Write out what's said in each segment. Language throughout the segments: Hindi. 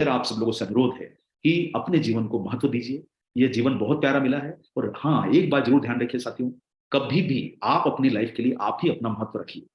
मेरा आप सब लोगों से अनुरोध है कि अपने जीवन को महत्व दीजिए। ये जीवन बहुत प्यारा मिला है। और हाँ, एक बात जरूर ध्यान रखिए साथियों, कभी भी आप अपनी लाइफ के लिए आप ही अपना महत्व रखिए।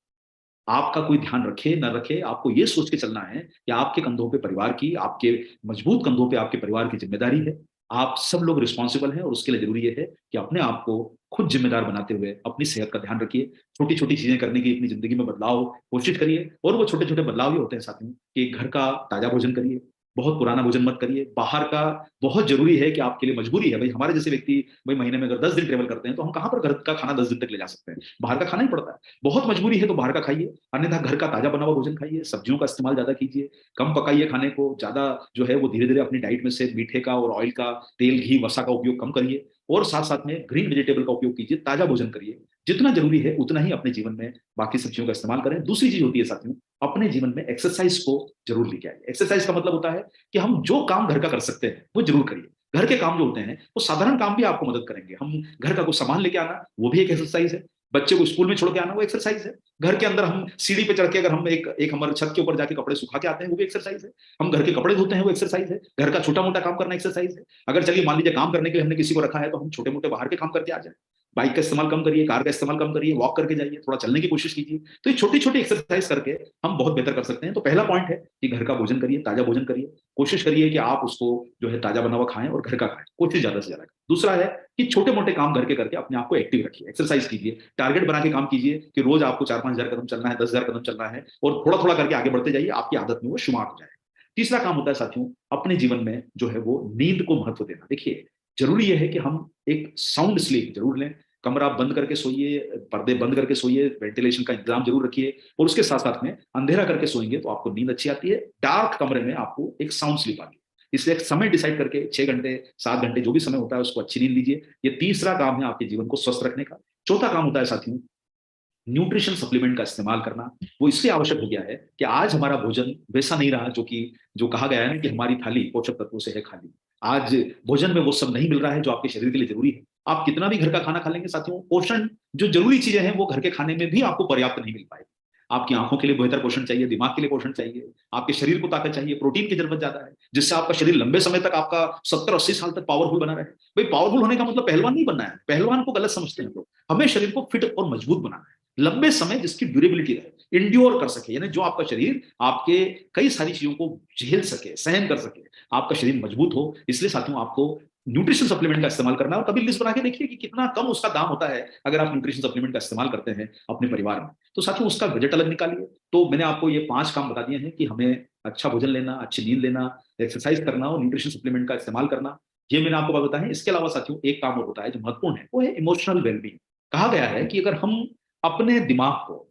आपका कोई ध्यान रखे ना रखे, आपको ये सोच के चलना है कि आपके कंधों पे परिवार की, आपके मजबूत कंधों पे आपके परिवार की जिम्मेदारी है। आप सब लोग रिस्पॉन्सिबल हैं और उसके लिए जरूरी ये है कि अपने आप को खुद जिम्मेदार बनाते हुए अपनी सेहत का ध्यान रखिए। छोटी छोटी चीजें करने की अपनी जिंदगी में बदलाव कोशिश करिए, और वो छोटे छोटे बदलाव ही होते हैं साथियों कि घर का ताजा भोजन करिए, बहुत पुराना भोजन मत करिए। बाहर का बहुत जरूरी है कि आपके लिए मजबूरी है भाई, हमारे जैसे व्यक्ति भाई महीने में अगर 10 दिन ट्रेवल करते हैं तो हम कहां पर घर का खाना 10 दिन तक ले जा सकते हैं, बाहर का खाना ही पड़ता है। बहुत मजबूरी है तो बाहर का खाइए, अन्यथा घर का ताजा बना हुआ भोजन खाइए, सब्जियों का इस्तेमाल ज्यादा कीजिए, कम पकाइए खाने को, ज्यादा जो है वो धीरे धीरे अपनी डाइट में से मीठे का और ऑयल का, तेल घी वसा का उपयोग कम करिए, और साथ साथ में ग्रीन वेजिटेबल का उपयोग कीजिए, ताजा भोजन करिए। जितना जरूरी है उतना ही अपने जीवन में बाकी सब्जियों का इस्तेमाल करें। दूसरी चीज होती है साथियों, अपने जीवन में एक्सरसाइज को जरूर लेके आइए। एक्सरसाइज का मतलब होता है कि हम जो काम घर का कर सकते हैं वो जरूर करिए। घर के काम जो होते हैं वो साधारण काम भी आपको मदद करेंगे। हम घर का कुछ सामान लेके आना, वो भी एक एक्सरसाइज है। बच्चे को स्कूल में छोड़ के आना, वो एक्सरसाइज है। घर के अंदर हम सीढ़ी पे चढ़ के अगर हम एक एक हमारे छत के ऊपर जाके कपड़े सुखा के आते हैं, वो भी एक्सरसाइज है। हम घर के कपड़े धोते हैं, वो एक्सरसाइज है। घर का छोटा मोटा काम करना एक्सरसाइज है। अगर चलिए मान लीजिए काम करने के लिए हमने किसी को रखा है तो हम छोटे मोटे बाहर के काम करके आ जाए। बाइक का इस्तेमाल कम करिए, कार का इस्तेमाल कम करिए, वॉक करके जाइए, थोड़ा चलने की कोशिश कीजिए। तो ये छोटी छोटी एक्सरसाइज करके हम बहुत बेहतर कर सकते हैं। तो पहला पॉइंट है कि घर का भोजन करिए, ताजा भोजन करिए। कोशिश करिए कि आप उसको जो है ताजा बना हुआ खाएं और घर का खाएं, कोशिश ज्यादा से ज्यादा। दूसरा है कि छोटे मोटे काम घर के करके अपने आप को एक्टिव रखिए, एक्सरसाइज कीजिए, टारगेट बना के काम कीजिए कि रोज आपको 4-5 हजार कदम चलना है, 10 हजार कदम चलना है, और थोड़ा थोड़ा करके आगे बढ़ते जाइए, आपकी आदत में वो शुमार हो जाए। तीसरा काम होता है साथियों, अपने जीवन में जो है वो नींद को महत्व देना। देखिए, जरूरी यह है कि हम एक साउंड स्लीप जरूर लें। कमरा बंद करके सोइए, पर्दे बंद करके सोइए, वेंटिलेशन का इंतजाम जरूर रखिए, और उसके साथ साथ में अंधेरा करके सोएंगे तो आपको नींद अच्छी आती है। डार्क कमरे में आपको एक साउंड स्लीप आती है। इसलिए एक समय डिसाइड करके 6 घंटे, 7 घंटे, जो भी समय होता है उसको अच्छी नींद लीजिए। ये तीसरा काम है आपके जीवन को स्वस्थ रखने का। चौथा काम होता है साथियों, न्यूट्रिशन सप्लीमेंट का इस्तेमाल करना। वो इसलिए आवश्यक हो गया है कि आज हमारा भोजन वैसा नहीं रहा जो कहा गया है कि हमारी थाली पोषक तत्वों से है खाली। आज भोजन में वो सब नहीं मिल रहा है जो आपके शरीर के लिए जरूरी है। आप कितना भी घर का खाना खा लेंगे साथियों, पोषण जो जरूरी चीजें हैं वो घर के खाने में भी आपको पर्याप्त नहीं मिल पाएगी। आपकी आंखों के लिए बेहतर पोषण चाहिए, दिमाग के लिए पोषण चाहिए, आपके शरीर को ताकत चाहिए, प्रोटीन की जरूरत ज्यादा है, जिससे आपका शरीर लंबे समय तक, आपका 70-80 साल तक पावरफुल बना रहे। भाई पावरफुल होने का मतलब पहलवान नहीं बनना है, पहलवान को गलत समझते हैं लोग। हमें शरीर को फिट और मजबूत बनाना है, लंबे समय जिसकी ड्यूरेबिलिटी रहे, इंड्योर कर सके, यानी जो आपका शरीर आपके कई सारी चीजों को झेल सके, सहन कर सके, आपका शरीर मजबूत हो। इसलिए साथियों आपको न्यूट्रिशन सप्लीमेंट का इस्तेमाल करना है, और कभी लिस्ट बना के देखिए कि कितना कम उसका दाम होता है अगर आप न्यूट्रिशन सप्लीमेंट का इस्तेमाल करते हैं अपने परिवार में। तो साथियों उसका बजट अलग निकालिए। तो मैंने आपको ये 5 काम बता दिए हैं कि हमें अच्छा भोजन लेना, अच्छी नींद लेना, एक्सरसाइज करना और न्यूट्रिशन सप्लीमेंट का इस्तेमाल करना। ये मैंने आपको बात बताया है। इसके अलावा साथियों एक काम और होता है जो महत्वपूर्ण है, वो है इमोशनल वेलबींग। कहा गया है कि अगर हम अपने दिमाग को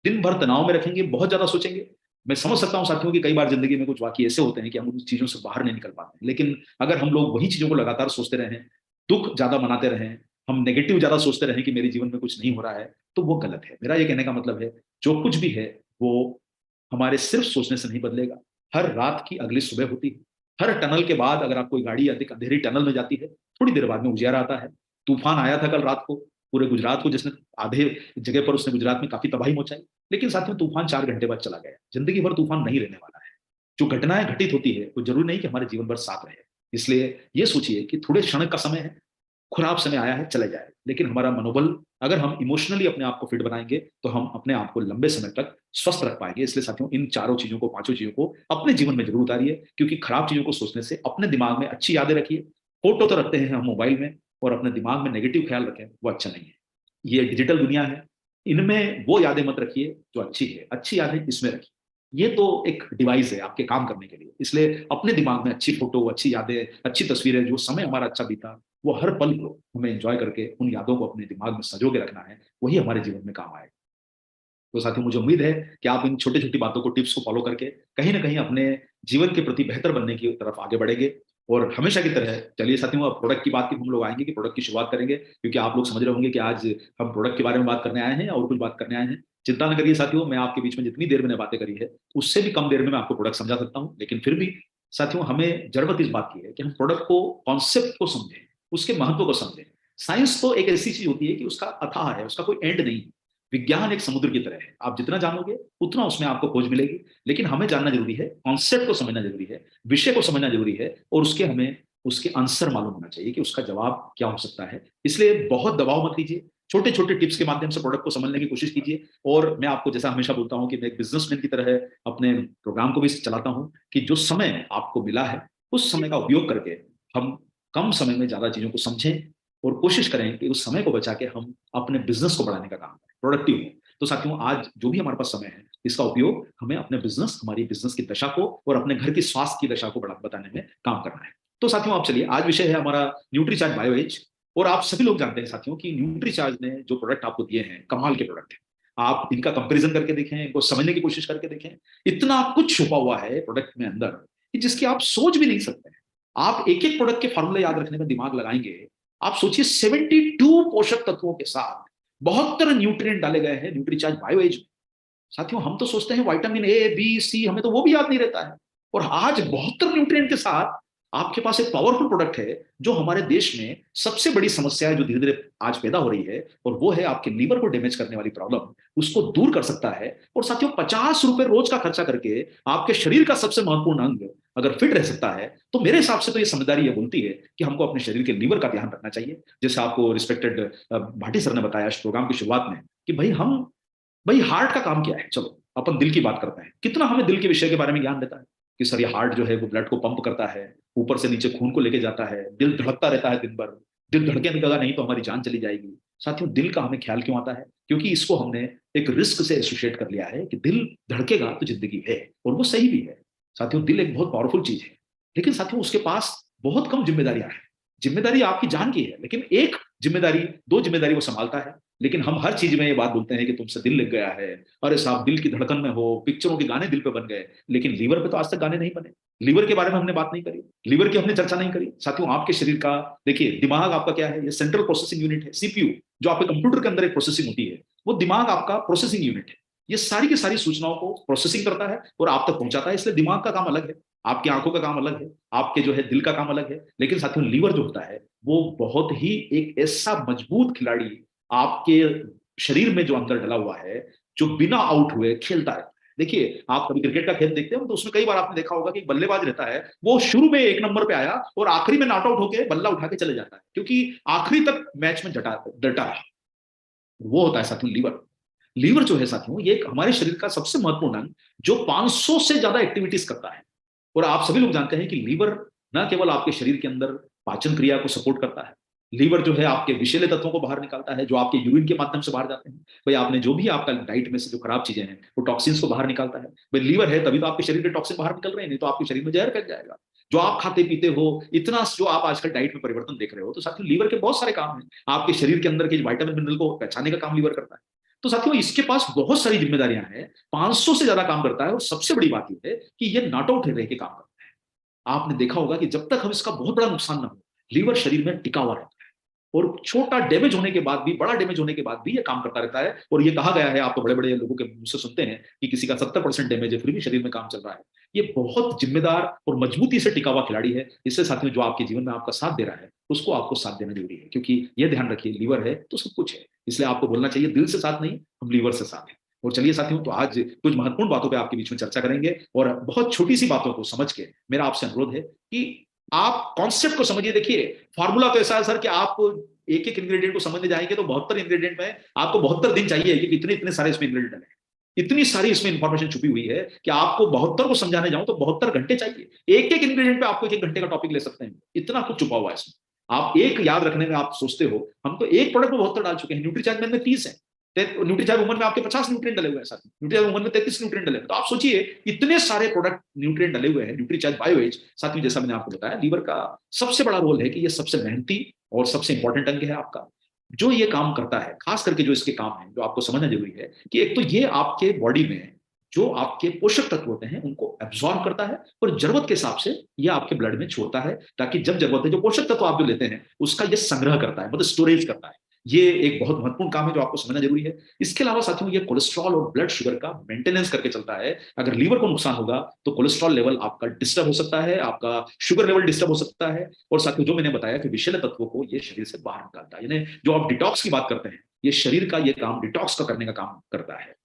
दिन भर तनाव में रखेंगे, बहुत ज्यादा सोचेंगे। मैं समझ सकता हूं साथियों कि कई बार जिंदगी में कुछ वाकई ऐसे होते हैं कि हम उन चीजों से बाहर नहीं निकल पाते हैं, लेकिन अगर हम लोग वही चीजों को लगातार सोचते रहें, दुख ज्यादा मनाते रहें, हम नेगेटिव ज्यादा सोचते रहें कि मेरे जीवन में कुछ नहीं हो रहा है, तो वो गलत है। मेरा ये कहने का मतलब है, जो कुछ भी है वो हमारे सिर्फ सोचने से नहीं बदलेगा। हर रात की अगली सुबह होती है। हर टनल के बाद अगर आप कोई गाड़ी अधिक अंधेरी टनल में जाती है, थोड़ी देर बाद में उजियारा आता है। तूफान आया था कल रात को, पूरे गुजरात को जिसने आधे जगह पर उसने गुजरात में काफी तबाही मचाई। लेकिन साथियों तूफान 4 घंटे बाद चला गया। जिंदगी भर तूफान नहीं रहने वाला है। जो घटनाएं घटित होती है वो जरूरी नहीं कि हमारे जीवन भर साथ रहे। इसलिए ये सोचिए कि थोड़े क्षण का समय है, खराब समय आया है, चले जाए, लेकिन हमारा मनोबल, अगर हम इमोशनली अपने आप को फिट बनाएंगे तो हम अपने आप को लंबे समय तक स्वस्थ रख पाएंगे। इसलिए साथियों इन चारों चीजों को, पांचों चीजों को अपने जीवन में जरूर उतारिए, क्योंकि खराब चीजों को सोचने से अपने दिमाग में अच्छी यादें रखिए। फोटो तो रखते हैं हम मोबाइल में, और अपने दिमाग में नेगेटिव ख्याल रखें, वो अच्छा नहीं है। ये डिजिटल दुनिया है, इनमें वो यादें मत रखिए जो अच्छी है, अच्छी यादें इसमें रखिए। ये तो एक डिवाइस है आपके काम करने के लिए। इसलिए अपने दिमाग में अच्छी फोटो, अच्छी यादें, अच्छी तस्वीरें, जो समय हमारा अच्छा बीता, वो हर पल को हमें एंजॉय करके उन यादों को अपने दिमाग में सजो के रखना है। वही हमारे जीवन में काम आएगा। तो साथियों मुझे उम्मीद है कि आप इन छोटी छोटी बातों को, टिप्स को फॉलो करके कहीं ना कहीं अपने जीवन के प्रति बेहतर बनने की तरफ आगे बढ़ेंगे। और हमेशा की तरह चलिए साथियों, अब प्रोडक्ट की बात की हम लोग आएंगे कि प्रोडक्ट की शुरुआत करेंगे, क्योंकि आप लोग समझ रहे होंगे कि आज हम प्रोडक्ट के बारे में बात करने आए हैं और कुछ बात करने आए हैं। चिंता न करिए साथियों, मैं आपके बीच में जितनी देर मैंने बातें करी है उससे भी कम देर में मैं आपको प्रोडक्ट समझा सकता हूँ। लेकिन फिर भी साथियों हमें जरूरत इस बात की है कि हम प्रोडक्ट को, कॉन्सेप्ट को समझें, उसके महत्व को समझें। साइंस तो एक ऐसी चीज होती है कि उसका अथाह है, उसका कोई एंड नहीं है। विज्ञान एक समुद्र की तरह है, आप जितना जानोगे उतना उसमें आपको खोज मिलेगी, लेकिन हमें जानना जरूरी है, कॉन्सेप्ट को समझना जरूरी है, विषय को समझना जरूरी है, और हमें उसके आंसर मालूम होना चाहिए कि उसका जवाब क्या हो सकता है। इसलिए बहुत दबाव मत लीजिए, छोटे छोटे टिप्स के माध्यम से प्रोडक्ट को समझने की कोशिश कीजिए। और मैं आपको जैसा हमेशा बोलता हूं कि मैं एक बिजनेसमैन की तरह अपने प्रोग्राम को भी चलाता हूं कि जो समय आपको मिला है उस समय का उपयोग करके हम कम समय में ज्यादा चीजों को समझें, और कोशिश करें कि उस समय को बचा के हम अपने बिजनेस को बढ़ाने का काम करें, प्रोडक्टिव हो। तो साथियों, आज जो भी हमारे पास समय है, इसका उपयोग हमें अपने बिजनेस, हमारी बिजनेस की दशा को और अपने घर की स्वास्थ्य की दशा को बताने में काम करना है। तो साथियों, आप चलिए, आज विषय है हमारा न्यूट्रीचार्ज बायो एज। और आप सभी लोग जानते हैं साथियों कि न्यूट्रीचार्ज ने जो प्रोडक्ट आपको दिए हैं, कमाल के प्रोडक्ट हैं। आप इनका कंपैरिजन करके देखें, इनको समझने की कोशिश करके देखें। इतना कुछ छुपा हुआ है प्रोडक्ट में अंदर कि जिसकी आप सोच भी नहीं सकते हैं। आप एक एक प्रोडक्ट के फॉर्मूले याद रखने में दिमाग लगाएंगे। आप सोचिए, 72 पोषक तत्वों के साथ 72 न्यूट्रिएंट डाले गए हैं न्यूट्रीचार्ज बायो एज में। साथियों, हम तो सोचते हैं विटामिन ए बी सी, हमें तो वो भी याद नहीं रहता है। और आज 72 न्यूट्रिएंट के साथ आपके पास एक पावरफुल प्रोडक्ट है जो हमारे देश में सबसे बड़ी समस्या है जो धीरे धीरे आज पैदा हो रही है, और वो है आपके लीवर को डैमेज करने वाली प्रॉब्लम। उसको दूर कर सकता है। और साथियों, 50 रुपए रोज का खर्चा करके आपके शरीर का सबसे महत्वपूर्ण अंग अगर फिट रह सकता है, तो मेरे हिसाब से तो ये समझदारी ये बोलती है कि हमको अपने शरीर के लीवर का ध्यान रखना चाहिए। जैसे आपको रिस्पेक्टेड भाटी सर ने बताया प्रोग्राम की शुरुआत में कि भाई हार्ट का काम क्या है। चलो अपन दिल की बात करते हैं, कितना हमें दिल के विषय के बारे में ज्ञान देता है कि सर ये हार्ट जो है वो ब्लड को पंप करता है, ऊपर से नीचे खून को लेके जाता है, दिल धड़कता रहता है दिन भर। दिल धड़के निकला नहीं तो हमारी जान चली जाएगी। साथियों, दिल का हमें ख्याल क्यों आता है? क्योंकि इसको हमने एक रिस्क से एसोसिएट कर लिया है कि दिल धड़केगा तो जिंदगी है, और वो सही भी है। साथियों, दिल एक बहुत पावरफुल चीज है, लेकिन साथियों उसके पास बहुत कम जिम्मेदारियां हैं। जिम्मेदारी आपकी जान की है, लेकिन एक जिम्मेदारी, दो जिम्मेदारी वो संभालता है। लेकिन हम हर चीज में ये बात बोलते हैं कि तुमसे दिल लग गया है, अरे साहब दिल की धड़कन में हो, पिक्चरों के गाने दिल पे बन गए, लेकिन लीवर पे तो आज तक गाने नहीं बने। लीवर के बारे में हमने बात नहीं करी, लीवर की हमने चर्चा नहीं करी। साथियों, आपके शरीर का देखिए, दिमाग आपका क्या है, ये सेंट्रल प्रोसेसिंग यूनिट है, सीपीयू। जो आपके कंप्यूटर के अंदर एक प्रोसेसिंग होती है, वो दिमाग आपका प्रोसेसिंग यूनिट है। ये सारी की सारी सूचनाओं को प्रोसेसिंग करता है और आप तक पहुंचाता है। इसलिए दिमाग का काम अलग है, आपकी आंखों का काम अलग है, आपके जो है दिल का काम अलग है। लेकिन साथियों, लीवर जो होता है वो बहुत ही एक ऐसा मजबूत खिलाड़ी आपके शरीर में जो अंदर डला हुआ है, जो बिना आउट हुए खेलता है। देखिए, आप कभी क्रिकेट का खेल देखते हो तो उसमें कई बार आपने देखा होगा कि एक बल्लेबाज रहता है, वो शुरू में एक नंबर पे आया और आखिरी में नॉट आउट होकर बल्ला उठा के चले जाता है, क्योंकि आखिरी तक मैच में डटा रहा। वो होता है साथियों लीवर। लीवर जो है साथियों, ये हमारे शरीर का सबसे महत्वपूर्ण अंग जो 500 से ज्यादा एक्टिविटीज करता है। और आप सभी लोग जानते हैं कि लीवर न केवल आपके शरीर के अंदर पाचन क्रिया को सपोर्ट करता है, लीवर जो है आपके विषैले तत्वों को बाहर निकालता है जो आपके यूरिन के माध्यम से बाहर जाते हैं। भाई आपने जो भी आपका डाइट में से जो खराब चीजें हैं वो टॉक्सिन्स को बाहर निकालता है। भाई लीवर है तभी तो आपके शरीर के टॉक्सिन बाहर निकल रहे हैं, नहीं तो आपके शरीर में जहर फैल जाएगा। जो आप खाते पीते हो, इतना जो आप आजकल डाइट में परिवर्तन देख रहे हो, तो साथियों लीवर के बहुत सारे काम हैं। आपके शरीर के अंदर के विटामिन मिनरल को पहचानने का काम लीवर करता है। तो साथियों, इसके पास बहुत सारी जिम्मेदारियां हैं, 500 से ज्यादा काम करता है। और सबसे बड़ी बात यह है कि ये नॉट आउट रह के काम करता है। आपने देखा होगा कि जब तक हम इसका बहुत बड़ा नुकसान ना हो, लीवर शरीर में टिका हुआ रहता है, और छोटा डैमेज होने के बाद भी, बड़ा डैमेज होने के बाद भी ये काम करता रहता है। और ये कहा गया है, आप तो बड़े बड़े लोगों के मुंह से सुनते हैं कि किसी का 70% डैमेज है फिर भी शरीर में काम चल रहा है। ये बहुत जिम्मेदार और मजबूती से टिका हुआ खिलाड़ी है। इससे साथियों, जो आपके जीवन में आपका साथ दे रहा है उसको आपको साथ देना जरूरी है, क्योंकि ये ध्यान रखिए, लीवर है तो सब कुछ है। इसलिए आपको बोलना चाहिए दिल से साथ नहीं, हम लीवर से साथ हैं। और चलिए साथियों, तो आज कुछ महत्वपूर्ण बातों पे आपके बीच में चर्चा करेंगे, और बहुत छोटी सी बातों को समझ के मेरा आपसे अनुरोध है कि आप कॉन्सेप्ट को समझिए। देखिए, फॉर्मूला तो ऐसा है सर कि आप एक एक इंग्रेडिएंट को समझने जाएंगे तो 72 इंग्रेडिएंट में आपको 72 दिन चाहिए कि इतने इतने सारे इसमें इंग्रेडिएंट है। इतनी सारी इसमें इंफॉर्मेशन छुपी हुई है कि आपको 72 को समझाने जाऊं तो 72 घंटे चाहिए। एक एक इंग्रेडिएंट पे आपको एक एक घंटे का टॉपिक ले सकते हैं, इतना कुछ छुपा हुआ है इसमें। आप एक याद रखने में आप सोचते हो, हम तो एक प्रोडक्ट में 72 डाल चुके हैं। न्यूट्रीचार्ज में 30 है, न्यूट्रीचार्ज वुमन में आपके 50 न्यूट्रिएंट डले हुए हैं, साथ न्यूट्रीचार्ज वुमन में 33 न्यूट्रिएंट डले हुए हैं। तो आप सोचिए, इतने सारे प्रोडक्ट न्यूट्रिएंट डले हुए हैं न्यूट्रीचार्ज बायो एज। साथ में जैसा मैंने आपको बताया, लीवर का सबसे बड़ा रोल है कि ये सबसे मेहनती और सबसे इंपॉर्टेंट अंग है आपका, जो ये काम करता है। खास करके जो इसके काम है, जो आपको समझना जरूरी है कि एक तो ये आपके बॉडी में जो आपके पोषक तत्व होते हैं उनको एब्जॉर्ब करता है, और जरूरत के हिसाब से ये आपके ब्लड में छोड़ता है, ताकि जब जरूरत है जो पोषक तत्व आप जो लेते हैं उसका ये संग्रह करता है, मतलब स्टोरेज करता है। ये एक बहुत महत्वपूर्ण काम है जो आपको समझना जरूरी है। इसके अलावा साथियों, ये कोलेस्ट्रॉल और ब्लड शुगर का मेंटेनेंस करके चलता है। अगर लीवर को नुकसान होगा तो कोलेस्ट्रॉल लेवल आपका डिस्टर्ब हो सकता है, आपका शुगर लेवल डिस्टर्ब हो सकता है। और साथियों, जो मैंने बताया कि विषैले तत्वों को ये शरीर से बाहर निकालता है, यानी जो आप डिटॉक्स की बात करते हैं, ये शरीर का ये काम डिटॉक्स का करने का काम करता है।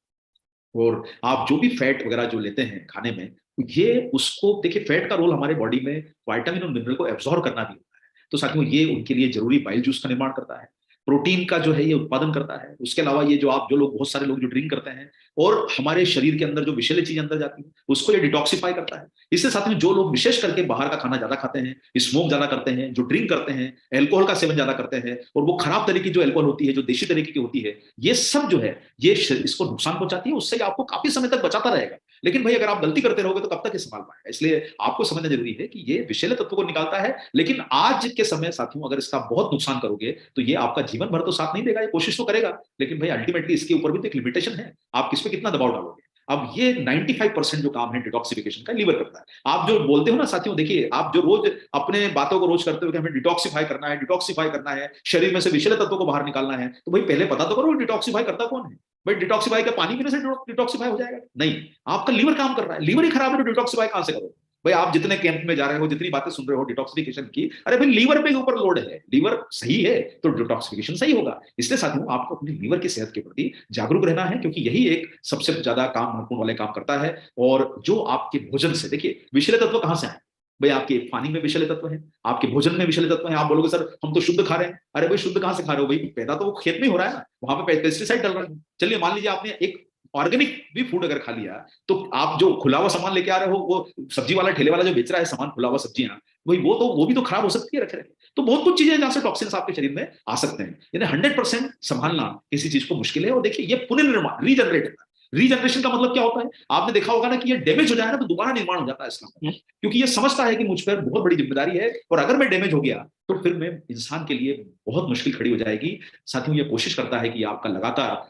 और आप जो भी फैट वगैरह जो लेते हैं खाने में, ये उसको देखिए, फैट का रोल हमारे बॉडी में विटामिन और मिनरल को एब्जॉर्ब करना भी होता है। तो साथियों ये उनके लिए जरूरी बाइल जूस का निर्माण करता है, प्रोटीन का जो है ये उत्पादन करता है। उसके अलावा ये जो आप जो लोग बहुत सारे लोग जो ड्रिंक करते हैं और हमारे शरीर के अंदर जो विषैले चीज अंदर जाती है उसको ये डिटॉक्सिफाई करता है। इससे साथ में जो लोग विशेष करके बाहर का खाना ज्यादा खाते हैं, स्मोक ज्यादा करते हैं, जो ड्रिंक करते हैं, एल्कोहल का सेवन ज्यादा करते हैं, और वो खराब तरीके की जो एल्कोहल होती है, जो देशी तरीके की होती है, ये सब जो है ये इसको नुकसान पहुंचाती है। उससे आपको काफी समय तक बचाता रहेगा। लेकिन भाई अगर आप गलती करते रहोगे तो कब तक ये संभाल पाएगा? इसलिए आपको समझना जरूरी है कि ये विषैले तत्व को निकालता है, लेकिन आज के समय साथियों अगर इसका बहुत नुकसान करोगे तो ये आपका जीवन भर तो साथ नहीं देगा। ये कोशिश तो करेगा, लेकिन भाई अल्टीमेटली इसके ऊपर भी तो एक लिमिटेशन है। आप किस पे कितना दबाव डालोगे? अब ये 95% जो काम है डिटॉक्सिफिकेशन का लीवर करता है। आप जो बोलते हो ना साथियों, देखिए आप जो रोज अपने बातों को रोज करते हो कि हमें डिटॉक्सिफाई करना है, डिटॉक्सिफाई करना है, शरीर में से विषैले तत्वों को बाहर निकालना है, तो भाई पहले पता तो करो डिटॉक्सिफाई करता कौन है। भाई डिटॉक्सिफाई का पानी पीने से डिटॉक्सिफाई हो जाएगा? नहीं, आपका लीवर काम कर रहा है। लीवर ही खराब है तो डिटॉक्सिफाई कहां से करो? भाई आप जितने कैंप में जा रहे हो, जितनी बातें सुन रहे हो डिटॉक्सिफिकेशन की, अरे भाई लीवर पे ऊपर लोड है, लीवर सही है तो डिटॉक्सिफिकेशन सही होगा। इसलिए साथियों आपको अपने लीवर की सेहत के प्रति जागरूक रहना है, क्योंकि यही एक सबसे ज्यादा काम महत्वपूर्ण वाले काम करता है। और जो आपके भोजन से, देखिए विषैले तत्व कहां से आए? भाई आपके पानी में विषैले तत्व है, आपके भोजन में विषैले तत्व है। आप बोलोगे सर हम तो शुद्ध खा रहे हैं। अरे भाई शुद्ध कहां से खा रहे हो? भाई पैदा तो वो खेत में हो रहा है ना, वहां पे पेस्टिसाइड डल रहा है। चलिए मान लीजिए आपने एक ऑर्गेनिक भी फूड अगर खा लिया, तो आप जो खुला हुआ सामान लेके आ रहे हो, वो सब्जी वाला ठेले वाला जो बेच रहा है सामान, खुला हुआ सब्जियां, वही वो भी तो खराब हो सकती है रखे रखे। तो बहुत कुछ चीजें जहां से टॉक्सिन्स आपके शरीर में आ सकते हैं। यानी 100% संभालना किसी चीज को मुश्किल है। और देखिए ये पुनर्निर्माण, रीजनरेट होता है। रीजनरेशन का मतलब क्या होता है? आपने देखा होगा ना कि ये डैमेज हो जाए ना तो दोबारा निर्माण हो जाता है इसका मतलब। क्योंकि ये समझता है कि मुझ पर बहुत बड़ी जिम्मेदारी है, और अगर मैं डैमेज हो गया तो फिर मैं इंसान के लिए बहुत मुश्किल खड़ी हो जाएगी। साथियों ये कोशिश करता है कि आपका लगातार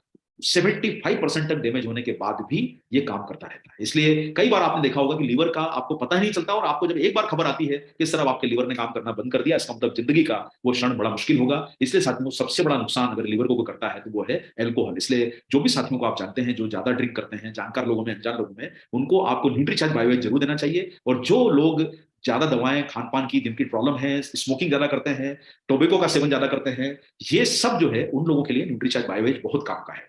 75% तक डैमेज होने के बाद भी ये काम करता रहता है। इसलिए कई बार आपने देखा होगा कि लीवर का आपको पता ही नहीं चलता, और आपको जब एक बार खबर आती है कि सर अब आपके लीवर ने काम करना बंद कर दिया, इसका मतलब जिंदगी का वो क्षण बड़ा मुश्किल होगा। इसलिए साथियों सबसे बड़ा नुकसान अगर लीवर को करता है तो वो है एल्कोहल। इसलिए जो भी साथियों को आप जानते हैं जो ज्यादा ड्रिंक करते हैं, जानकार लोगों में अनजान लोगों में, उनको आपको न्यूट्रीचार्ज बायोएज जरूर देना चाहिए। और जो लोग ज्यादा दवाएं खान पान की जिनकी प्रॉब्लम है, स्मोकिंग ज्यादा करते हैं, टोबैको का सेवन ज्यादा करते हैं, ये सब जो है उन लोगों के लिए न्यूट्रीचार्ज बायोएज बहुत काम का है।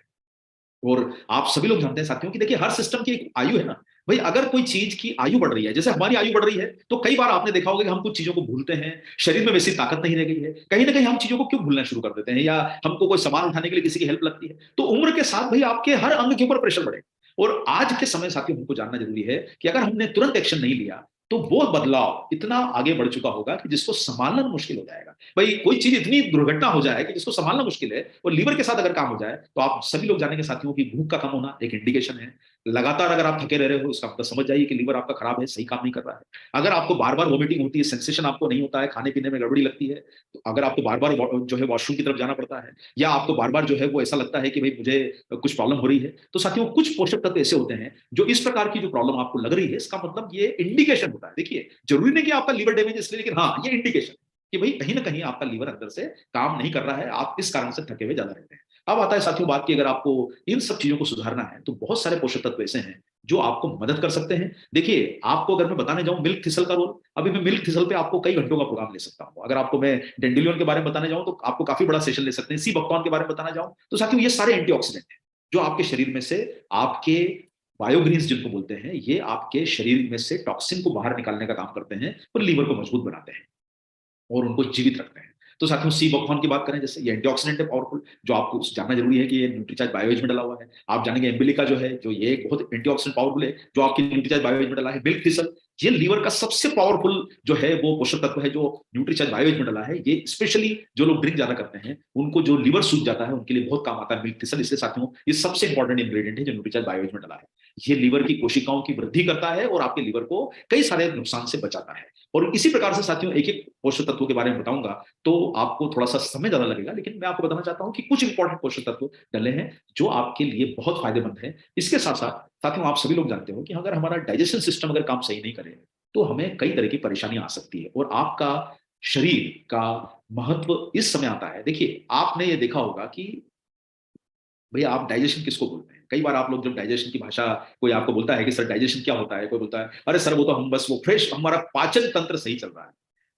और आप सभी लोग जानते हैं साथियों कि देखिए हर सिस्टम की एक आयु है ना। भाई अगर कोई चीज की आयु बढ़ रही है, जैसे हमारी आयु बढ़ रही है, तो कई बार आपने देखा होगा कि हम कुछ चीजों को भूलते हैं, शरीर में वैसी ताकत नहीं रह गई है, कहीं ना कहीं हम चीजों को क्यों भूलना शुरू कर देते हैं, या हमको कोई सामान उठाने के लिए किसी की हेल्प लगती है, तो उम्र के साथ भाई आपके हर अंग के ऊपर प्रेशर बढ़ेगा। और आज के समय साथियों हमको जानना जरूरी है कि अगर हमने तुरंत एक्शन नहीं लिया तो वो बदलाव इतना आगे बढ़ चुका होगा कि जिसको संभालना मुश्किल हो जाएगा। भाई कोई चीज इतनी दुर्घटना हो जाए कि जिसको संभालना मुश्किल है, और लीवर के साथ अगर काम हो जाए, तो आप सभी लोग जानेंगे साथियों की भूख का कम होना एक इंडिकेशन है। लगातार अगर आप थके रह रहे हो, इसका मतलब समझ जाइए कि लीवर आपका खराब है, सही काम नहीं कर रहा है। अगर आपको बार बार वॉमिटिंग होती है, सेंसेशन आपको नहीं होता है, खाने पीने में गड़बड़ी लगती है, तो अगर आपको बार बार जो है वॉशरूम की तरफ जाना पड़ता है, या आपको बार बार जो है वो ऐसा लगता है कि भाई मुझे कुछ प्रॉब्लम हो रही है, तो साथियों कुछ पोषक तत्व ऐसे होते हैं जो इस प्रकार की जो प्रॉब्लम आपको लग रही है, इसका मतलब ये इंडिकेशन होता है। देखिए जरूरी नहीं कि आपका लीवर डैमेज इसलिए, लेकिन हाँ ये इंडिकेशन कि भाई कहीं ना कहीं आपका लीवर अंदर से काम नहीं कर रहा है, आप इस कारण से थके हुए ज्यादा रहते हैं। अब आता है साथियों बात की, अगर आपको इन सब चीजों को सुधारना है तो बहुत सारे पोषक तत्व ऐसे हैं जो आपको मदद कर सकते हैं। देखिए आपको अगर मैं बताने जाऊं मिल्क थिसल का रोल, अभी मैं मिल्क थिसल पे आपको कई घंटों का प्रोग्राम ले सकता हूं। अगर आपको मैं डेंडिलियन के बारे में बताने जाऊं तो आपको काफी बड़ा सेशन ले सकते हैं। सी बकथॉर्न के बारे में बताना जाऊं तो साथियों ये सारे एंटीऑक्सीडेंट हैं जो आपके शरीर में से आपके बायोग्रीन्स जिनको बोलते हैं, ये आपके शरीर में से टॉक्सिन को बाहर निकालने का काम करते हैं और लीवर को मजबूत बनाते हैं और उनको जीवित रखते हैं। तो साथियों सी बकथॉर्न की बात करें, जैसे ये एंटीऑक्सीडेंट है पावरफुल, जो आपको जानना जरूरी है कि ये न्यूट्रीचार्ज बायोएज में डला हुआ है। आप जानेंगे एम्बिलिका जो है, जो ये बहुत एंटीऑक्सीडेंट पावरफुल है, जो आपकी न्यूट्रीचार्ज बायोएज में डला है। मिल्क थिसल, ये लीवर का सबसे पावरफुल जो है वो पोषक तत्व है जो न्यूट्रीचार्ज बायोएज में डला है। ये स्पेशली जो लोग ड्रिंक ज्यादा करते हैं, उनको जो लीवर सूख जाता है, उनके लिए बहुत काम आता है मिल्क थिसल। इसलिए साथियों ये सबसे इंपॉर्टेंट इंग्रेडिएंट है जो न्यूट्रीचार्ज बायोएज में डला है। ये लीवर की कोशिकाओं की वृद्धि करता है और आपके लीवर को कई सारे नुकसान से बचाता है। और इसी प्रकार से साथियों एक एक पोषक तत्वों के बारे में बताऊंगा तो आपको थोड़ा सा समय ज्यादा लगेगा, लेकिन मैं आपको बताना चाहता हूं कि कुछ इंपॉर्टेंट पोषक तत्व डले हैं जो आपके लिए बहुत फायदेमंद है। इसके साथ साथ साथियों आप सभी लोग जानते हो कि अगर हमारा डाइजेशन सिस्टम अगर काम सही नहीं करे तो हमें कई तरह की परेशानियां आ सकती है, और आपका शरीर का महत्व इस समय आता है। देखिए आपने ये देखा होगा कि भैया आप डाइजेशन किसको बोलते हैं? कई बार आप लोग जब डाइजेशन की भाषा, कोई आपको बोलता है कि सर डाइजेशन क्या होता है, कोई बोलता है अरे सर वो तो हम बस वो फ्रेश हमारा पाचन तंत्र सही चल रहा है।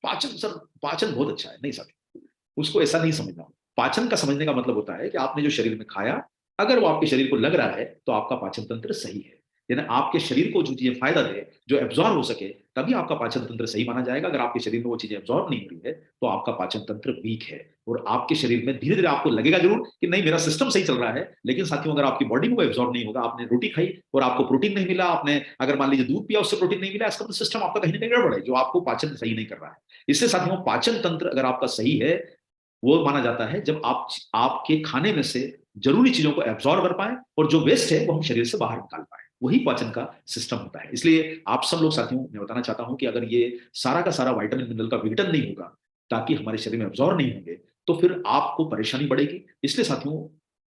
पाचन सर, पाचन बहुत अच्छा है, नहीं सर उसको ऐसा नहीं समझना। पाचन का समझने का मतलब होता है कि आपने जो शरीर में खाया, अगर वो आपके शरीर को लग रहा है तो आपका पाचन तंत्र सही है। यानी आपके शरीर को जो चीजें फायदा दे, जो एब्जॉर्ब हो सके, तभी आपका पाचन तंत्र सही माना जाएगा। अगर आपके शरीर में वो चीजें एब्जॉर्ब नहीं हो रही है तो आपका पाचन तंत्र वीक है, और आपके शरीर में धीरे धीरे आपको लगेगा जरूर कि नहीं मेरा सिस्टम सही चल रहा है, लेकिन साथियों अगर आपकी बॉडी में वो एब्जॉर्ब नहीं होगा, आपने रोटी खाई और आपको प्रोटीन नहीं मिला, आपने अगर मान लीजिए दूध पिया उससे प्रोटीन नहीं मिला, इसका मतलब सिस्टम आपका कहीं ना कहीं गड़बड़ है, जो आपको पाचन सही नहीं कर रहा है। इसलिए साथियों पाचन तंत्र अगर आपका सही है, वो माना जाता है जब आप आपके खाने में से जरूरी चीजों को एब्जॉर्ब कर पाए, और जो वेस्ट है वो हम शरीर से बाहर निकाल पाए, वही पाचन का सिस्टम होता है। इसलिए आप सब लोग साथियों, मैं बताना चाहता हूं कि अगर ये सारा का सारा विटामिन मिनरल का विघटन नहीं होगा, ताकि हमारे शरीर में एब्जॉर्ब नहीं होंगे, तो फिर आपको परेशानी बढ़ेगी। इसलिए साथियों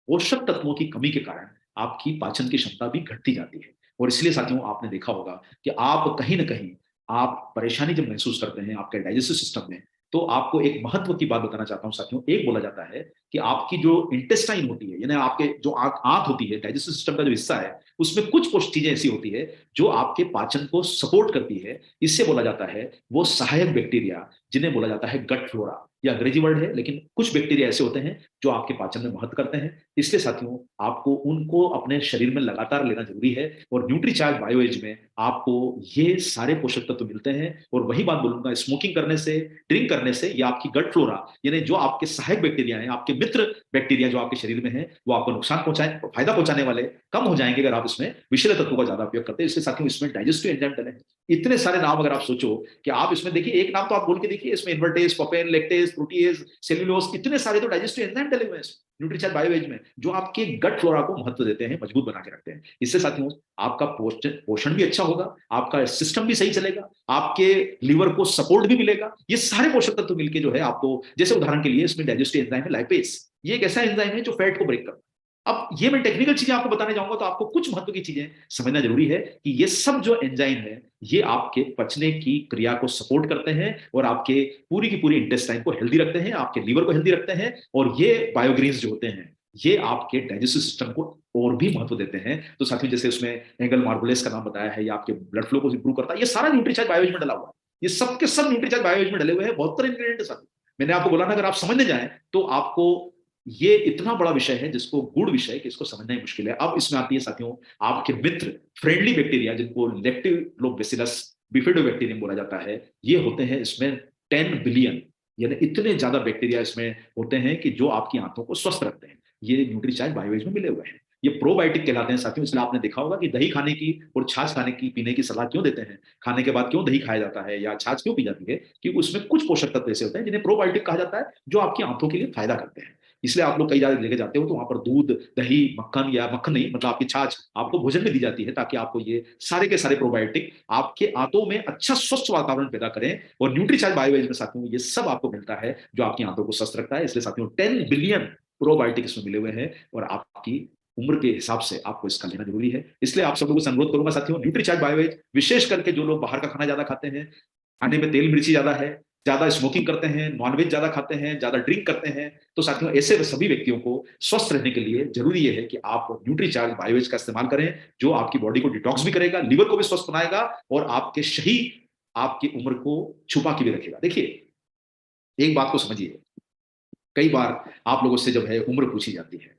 पोषक तत्वों की कमी के कारण आपकी पाचन की क्षमता भी घटती जाती है। और इसलिए साथियों आपने देखा होगा कि आप कहीं ना कहीं आप परेशानी जब महसूस करते हैं आपके डाइजेस्टिव सिस्टम में, तो आपको एक महत्व की बात बताना चाहता हूं साथियों। एक बोला जाता है कि आपकी जो इंटेस्टाइन होती है, यानी आपके जो आंत होती है, डाइजेस्टिव सिस्टम का जो हिस्सा है, उसमें कुछ कुछ चीजें ऐसी होती है जो आपके पाचन को सपोर्ट करती है। इससे बोला जाता है वो सहायक बैक्टीरिया, जिन्हें बोला जाता है गट फ्लोरा। ये अंग्रेजी वर्ड है, लेकिन कुछ बैक्टीरिया ऐसे होते हैं जो आपके पाचन में महत्व करते हैं। इसलिए साथियों आपको उनको अपने शरीर में लगातार लेना जरूरी है, और न्यूट्रीचार्ज बायोएज में आपको ये सारे पोषक तत्व मिलते हैं। और वही बात बोलूंगा, स्मोकिंग करने से, ड्रिंक करने से, या आपकी गट फ्लोरा, यानी जो आपके सहायक बैक्टीरिया हैं, आपके मित्र बैक्टीरिया जो आपके शरीर में है, वो आपको नुकसान पहुंचाए, फायदा पहुंचाने वाले कम हो जाएंगे अगर आप इसमें विषैले तत्वों का ज्यादा उपयोग करते हैं। इसलिए साथियों इसमें डाइजेस्टिव एंजाइम डले हैं। इतने सारे नाम अगर आप सोचो कि आप इसमें देखिए, एक नाम तो आप बोल के देखिए, इसमें invertase, papain, lactase, protease, cellulose, कितने सारे तो डाइजेस्टिव एंजाइम डले हुए हैं न्यूट्रीचार्ज बायोएज में, जो आपके गट फ्लोरा को महत्व देते हैं, मजबूत बना के रखते हैं। इससे साथियों आपका पोषण भी अच्छा होगा, आपका सिस्टम भी सही चलेगा, आपके लीवर को सपोर्ट भी मिलेगा। ये सारे पोषक तत्व मिलके जो है आपको, जैसे उदाहरण के लिए इसमें डाइजेस्टिव एंजाइम है लाइपेज, ये एक ऐसा एंजाइम है जो फैट को ब्रेक करता है। अब ये मैं टेक्निकल चीजें आपको बताने जाऊंगा तो आपको कुछ महत्व की चीजें समझना जरूरी है कि ये सब जो एंजाइम है ये आपके पचने की क्रिया को सपोर्ट करते हैं, और आपके पूरी की पूरी इंटेस्टाइन को हेल्दी रखते हैं, आपके लीवर को हेल्दी रखते हैं। और ये बायोग्रीन्स जो होते हैं ये आपके डाइजेस्टिव सिस्टम को और भी महत्व देते हैं। तो साथियों जैसे उसमें एंगल मार्गुलेस का नाम बताया है, ये आपके ब्लड फ्लो को इंप्रूव करता है। ये सारा न्यूट्रीचार्ज बायोएज में डला हुआ है, ये सब के सब न्यूट्रीचार्ज बायोएज में डले हुए हैं, 72 इंग्रेडिएंट है साथियों। मैंने आपको बोला ना, अगर आप समझने जाएं तो आपको, ये इतना बड़ा विषय है जिसको, गूढ़ विषय, कि इसको समझना ही मुश्किल है। अब इसमें आती है साथियों आपके मित्र फ्रेंडली बैक्टीरिया, जिनको लैक्टिलोबैसिलस बिफिडोबैक्टीरियम बोला जाता है। ये होते हैं इसमें 10 बिलियन, यानी इतने ज्यादा बैक्टीरिया इसमें होते हैं कि जो आपकी आंतों को स्वस्थ रखते हैं। ये न्यूट्रीचार्ज बायोएज में मिले हुए हैं। ये प्रोबायोटिक कहलाते हैं साथियों। इसलिए आपने देखा होगा कि दही खाने की और छाछ खाने की, पीने की सलाह क्यों देते हैं, खाने के बाद क्यों दही खाया जाता है या छाछ क्यों पी जाती है, क्योंकि उसमें कुछ पोषक तत्व ऐसे होते हैं जिन्हें प्रोबायोटिक कहा जाता है, जो आपकी आंतों के लिए फायदा करते हैं। इसलिए आप लोग कई जगह लेके जाते हो तो वहां पर दूध, दही, मक्खन, या मक्खन नहीं मतलब आपकी छाछ आपको भोजन में दी जाती है, ताकि आपको ये सारे के सारे प्रोबायोटिक आपके आंतों में अच्छा स्वस्थ वातावरण पैदा करें। और न्यूट्रीचार्ज बायोएज में साथियों ये सब आपको मिलता है जो आपकी आंतों को स्वस्थ रखता है। इसलिए साथियों 10 बिलियन प्रोबायोटिक इसमें मिले हुए हैं, और आपकी उम्र के हिसाब से आपको इसका लेना जरूरी है। इसलिए आप सब लोगों से अनुरोध करूंगा साथियों, न्यूट्रीचार्ज बायोएज, विशेष करके जो लोग बाहर का खाना ज्यादा खाते हैं, खाने में तेल मिर्ची ज्यादा है, ज्यादा स्मोकिंग करते हैं, नॉनवेज ज्यादा खाते हैं, ज्यादा ड्रिंक करते हैं, तो साथियों ऐसे सभी व्यक्तियों को स्वस्थ रहने के लिए जरूरी ये है कि आप न्यूट्रीचार्ज बायोएज का इस्तेमाल करें, जो आपकी बॉडी को डिटॉक्स भी करेगा, लीवर को भी स्वस्थ बनाएगा, और आपके सही आपकी उम्र को छुपा के भी रखेगा। देखिए एक बात को समझिए, कई बार आप लोगों से जब है उम्र पूछी जाती है,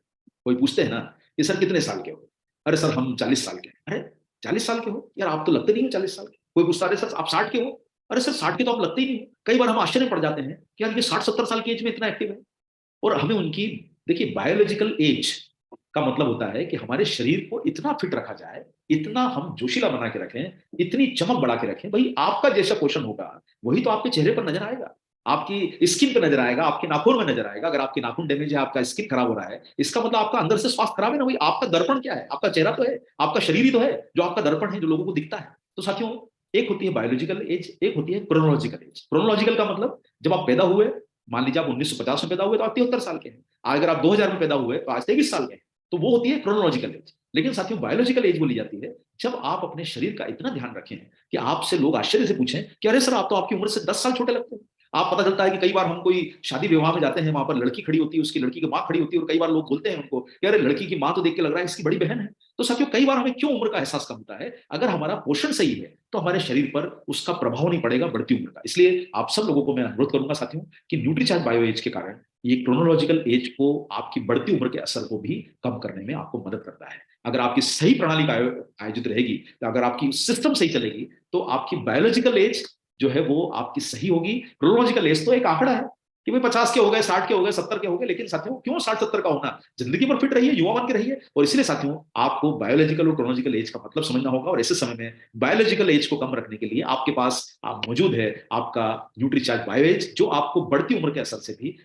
कोई पूछते हैं ना कि सर कितने साल के हो, अरे सर हम 40 साल के। अरे 40 साल के हो यार, आप तो लगते नहीं हो 40 साल के। कोई पूछता है सर आप 60 के हो, अरे सर 60 के तो आप लगते ही नहीं हो। कई बार हम आश्चर्य पड़ जाते हैं कि यार ये 60-70 साल की एज में इतना एक्टिव है। और हमें उनकी, देखिए बायोलॉजिकल एज का मतलब होता है कि हमारे शरीर को इतना फिट रखा जाए, इतना हम जोशीला बना के रखें, इतनी चमक बढ़ा के रखें। भाई आपका जैसा पोषण होगा वही तो आपके चेहरे पर नजर आएगा, आपकी स्किन पे नजर आएगा, आपके नाखून में नजर आएगा। अगर आपके नाखून डैमेज है, आपका स्किन खराब हो रहा है, इसका मतलब आपका अंदर से स्वास्थ्य खराब है ना। भाई आपका दर्पण क्या है, आपका चेहरा तो है, आपका शरीर ही तो है जो आपका दर्पण है, जो लोगों को दिखता है। तो साथियों एक होती है बायोलॉजिकल एज, एक होती है क्रोनोलॉजिकल एज। क्रोनोलॉजिकल का मतलब जब आप पैदा हुए, मान लीजिए आप 1950 में पैदा हुए तो आप 73 साल के हैं, अगर आप 2000 में पैदा हुए तो आज 23 साल के हैं, तो वो होती है क्रोनोलॉजिकल एज। लेकिन साथियों बायोलॉजिकल एज बोली जाती है जब आप अपने शरीर का इतना ध्यान रखें कि आपसे लोग आश्चर्य से पूछें कि अरे सर आप तो आपकी उम्र से 10 साल छोटे लगते हैं। आप पता चलता है कि कई बार हम कोई शादी विवाह में जाते हैं, वहां पर लड़की खड़ी होती है, उसकी लड़की की माँ खड़ी होती है, और कई बार लोग बोलते हैं उनको कि अरे लड़की की माँ तो देख के लग रहा है इसकी बड़ी बहन है। तो साथियों कई बार हमें क्यों उम्र का एहसास कम होता है, अगर हमारा पोषण सही है तो हमारे शरीर पर उसका प्रभाव नहीं पड़ेगा बढ़ती उम्र का। इसलिए आप सब लोगों को मैं अनुरोध करूंगा साथियों कि न्यूट्रीचार्ज बायो एज के कारण ये क्रोनोलॉजिकल एज को आपकी बढ़ती उम्र के असर को भी कम करने में आपको मदद करता है। अगर आपकी सही प्रणाली का आयोजित रहेगी, तो अगर आपकी सिस्टम सही चलेगी, तो आपकी बायोलॉजिकल एज जो है वो आपकी सही होगी। क्रोनोलॉजिकल एज तो एक आंकड़ा है कि भाई 50 के हो गए, 60 के हो गए, 70 के हो गए, लेकिन साथियों क्यों 60-70 का होना? जिंदगी भर फिट रहिए, युवा बन के रहिए। और इसलिए साथियों आपको बायोलॉजिकल और क्रोनोलॉजिकल एज का मतलब समझना होगा, और ऐसे समय में बायोलॉजिकल एज को कम रखने के लिए आपके पास आप मौजूद है आपका न्यूट्रीचार्ज बायो एज, जो आपको बढ़ती उम्र के असर से भी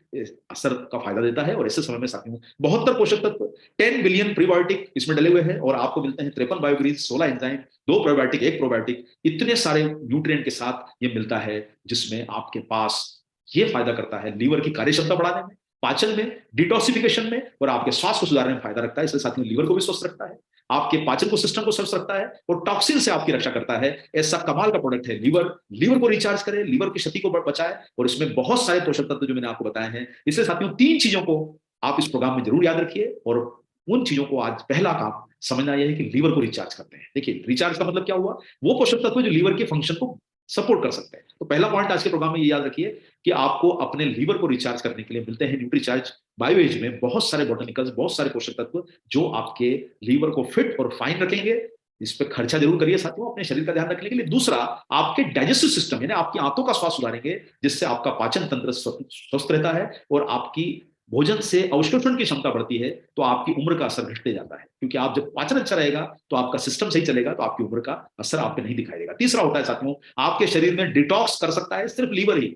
असर का फायदा देता है। और ऐसे समय में साथियों 72 पोषक तत्व, 10 बिलियन प्रीबायोटिक इसमें डले हुए हैं, और आपको मिलते हैं 53 बायोग्रीन, 16 एंजाइम, 2 प्रोबायोटिक, 1 प्रोबायोटिक, इतने सारे न्यूट्रिएंट के साथ ये मिलता है, जिसमें आपके पास ये फायदा करता है लीवर की कार्यक्षमता बढ़ाने में, पाचन में, डिटॉक्सिफिकेशन में, और आपके स्वास्थ्य को सुधारने में फायदा रखता है। इसलिए साथियों लीवर को भी स्वस्थ रखता है, आपके पाचन को, सिस्टम को स्वस्थ रखता है, और टॉक्सिन से आपकी रक्षा करता है। ऐसा कमाल का प्रोडक्ट है लीवर। लीवर को रिचार्ज करे, लीवर की क्षति को बचाए, और इसमें बहुत सारे पोषक तत्व जो मैंने आपको बताए हैं। इसलिए साथियों 3 चीजों को आप इस प्रोग्राम में जरूर याद रखिए, और उन चीजों को आज पहला काम समझना यह है कि लीवर को रिचार्ज करते हैं। देखिए रिचार्ज का मतलब क्या हुआ? वो पोषक तत्व जो लीवर के फंक्शन को सपोर्ट कर सकते हैं। तो पहला पॉइंट आज के प्रोग्राम में ये याद रखिए कि आपको अपने लीवर को रिचार्ज करने के लिए मिलते हैं न्यूट्रीचार्ज बायो एज में बहुत सारे बोटेनिकल्स, बहुत सारे पोषक तत्व, जो आपके लीवर को फिट और फाइन रखेंगे। इस पे खर्चा जरूर करिए साथियों, अपने शरीर का ध्यान रखने के लिए। दूसरा, आपके डाइजेस्टिव सिस्टम यानी आपकी आंतों का स्वास्थ्य सुधारेंगे, जिससे आपका पाचन तंत्र स्वस्थ रहता है, और आपकी भोजन से अवशोषण की क्षमता बढ़ती है, तो आपकी उम्र का असर घटते जाता है। क्योंकि आप जब पाचन अच्छा रहेगा, तो आपका सिस्टम सही चलेगा, तो आपकी उम्र का असर आप पे नहीं दिखाई देगा। तीसरा होता है साथियों, आपके शरीर में डिटॉक्स कर सकता है सिर्फ लीवर ही।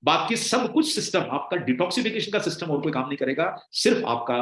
बाकी सब कुछ सिस्टम, आपका डिटॉक्सिफिकेशन का सिस्टम और कोई काम नहीं करेगा, सिर्फ आपका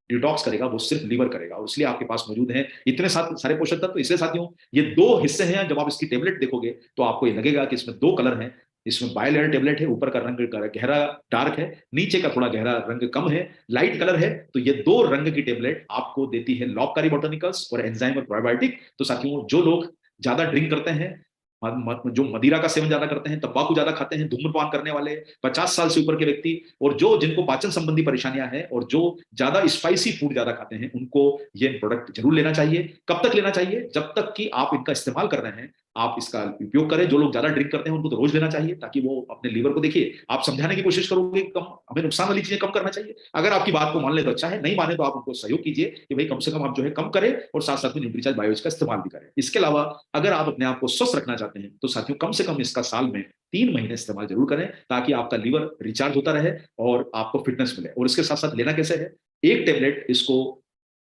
डिटॉक्स करेगा वो सिर्फ लीवर करेगा। और इसलिए आपके पास मौजूद है इतने सारे पोषक तत्व। इसलिए साथियों ये 2 हिस्से हैं। जब आप इसकी टेबलेट देखोगे तो आपको ये लगेगा कि इसमें 2 कलर हैं। इसमें बायलेयर टेबलेट है, ऊपर का रंग गहरा डार्क है, नीचे का थोड़ा गहरा रंग कम है, लाइट कलर है। तो ये 2 रंग की टेबलेट आपको देती है लॉबकारी बोटनिकल्स और एंजाइम और प्रोबायोटिक। तो साथियों जो लोग ज्यादा ड्रिंक करते हैं, जो मदिरा का सेवन ज्यादा करते हैं, तंबाकू ज्यादा खाते हैं, धूम्रपान करने वाले, 50 साल से ऊपर के व्यक्ति, और जो जिनको पाचन संबंधी परेशानियां हैं, और जो ज्यादा स्पाइसी फूड ज्यादा खाते हैं, उनको ये प्रोडक्ट जरूर लेना चाहिए। कब तक लेना चाहिए? जब तक कि आप इनका इस्तेमाल कर रहे हैं, आप इसका उपयोग करें। जो लोग ज्यादा ड्रिंक करते हैं उनको तो रोज लेना चाहिए, ताकि वो अपने लीवर को देखिए, आप समझाने की कोशिश करोगे कम हमें नुकसान वाली चीजें कम करना चाहिए। अगर आपकी बात को मान ले तो अच्छा है, नहीं माने तो आप उनको सहयोग कीजिए कि भाई कम से कम आप जो है कम करें, और साथ साथ में न्यूट्रीचार्ज बायोज का इस्तेमाल भी करें। इसके अलावा अगर आप अपने आप को स्वस्थ रखना चाहते हैं, तो साथियों कम से कम इसका साल में 3 महीने इस्तेमाल जरूर करें, ताकि आपका लीवर रिचार्ज होता रहे और आपको फिटनेस मिले। और इसके साथ साथ लेना कैसे है? एक टेबलेट इसको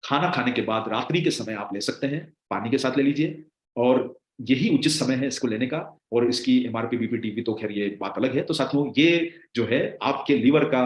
खाना खाने के बाद रात्रि के समय आप ले सकते हैं, पानी के साथ ले लीजिए, और यही उचित समय है इसको लेने का। और इसकी एमआरपी बीपीटी तो खैर ये बात अलग है। तो साथियों ये जो है आपके लीवर का,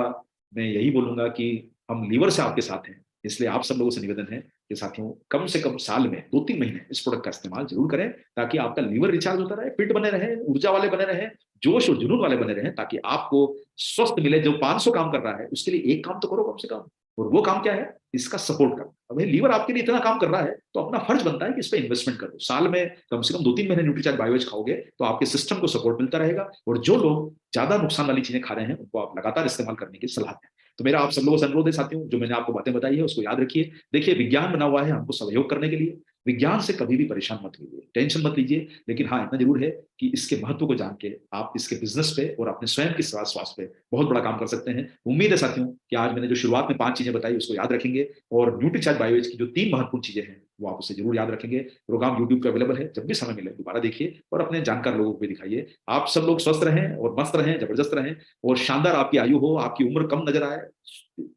मैं यही बोलूंगा कि हम लीवर से आपके साथ हैं। इसलिए आप सब लोगों से निवेदन है कि साथियों कम से कम साल में 2-3 महीने इस प्रोडक्ट का इस्तेमाल जरूर करें, ताकि आपका लीवर रिचार्ज होता रहे, फिट बने रहे, ऊर्जा वाले बने रहे, जोश और जुनून वाले बने रहे, ताकि आपको स्वस्थ मिले। जो 500 काम कर रहा है उसके लिए एक काम तो करो कम से कम। और वो काम क्या है? इसका सपोर्ट करना। अब भाई लीवर आपके लिए इतना काम कर रहा है, तो अपना फर्ज बनता है कि इस पर इन्वेस्टमेंट करो। साल में कम से कम 2-3 महीने न्यूट्रीचार्ज बायोज खाओगे, तो आपके सिस्टम को सपोर्ट मिलता रहेगा। और जो लोग ज्यादा नुकसान वाली चीजें खा रहे हैं, उनको आप लगातार इस्तेमाल करने की सलाह दें। तो मेरा आप सब लोगों से अनुरोध है साथियों, जो मैंने आपको बातें बताई है उसको याद रखिए। देखिए विज्ञान बना हुआ है हमको सहयोग करने के लिए। विज्ञान से कभी भी परेशान मत होइए, टेंशन मत लीजिए। लेकिन हाँ इतना जरूर है कि इसके महत्व को जान के आप इसके बिजनेस पे और अपने स्वयं के स्वास्थ्य पे बहुत बड़ा काम कर सकते हैं। उम्मीद है साथियों कि आज मैंने जो शुरुआत में 5 चीजें बताई उसको याद रखेंगे, और न्यूट्रीचार्ज बायोएज की जो 3 महत्वपूर्ण चीजें हैं वो आप उसे जरूर याद रखेंगे। प्रोग्राम यूट्यूब पे अवेलेबल है, जब भी समय मिले दोबारा देखिए, और अपने जानकार लोगों को भी दिखाइए। आप सब लोग स्वस्थ रहें और मस्त रहें, जबरदस्त रहें, और शानदार आपकी आयु हो, आपकी उम्र कम नजर आए,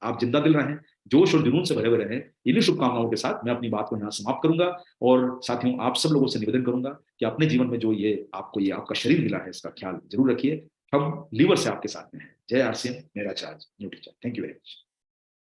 आप जिंदा दिल रहें, जोश और जुनून से भरे हुए रहें। इन्हीं शुभकामनाओं के साथ मैं अपनी बात को यहाँ समाप्त करूंगा। और साथियों आप सब लोगों से निवेदन करूंगा कि अपने जीवन में जो ये आपका शरीर मिला है, इसका ख्याल जरूर रखिए। हम लीवर से आपके साथ में हैं। जय आरसीएम, मेरा charge Nutricharge. Thank you very much.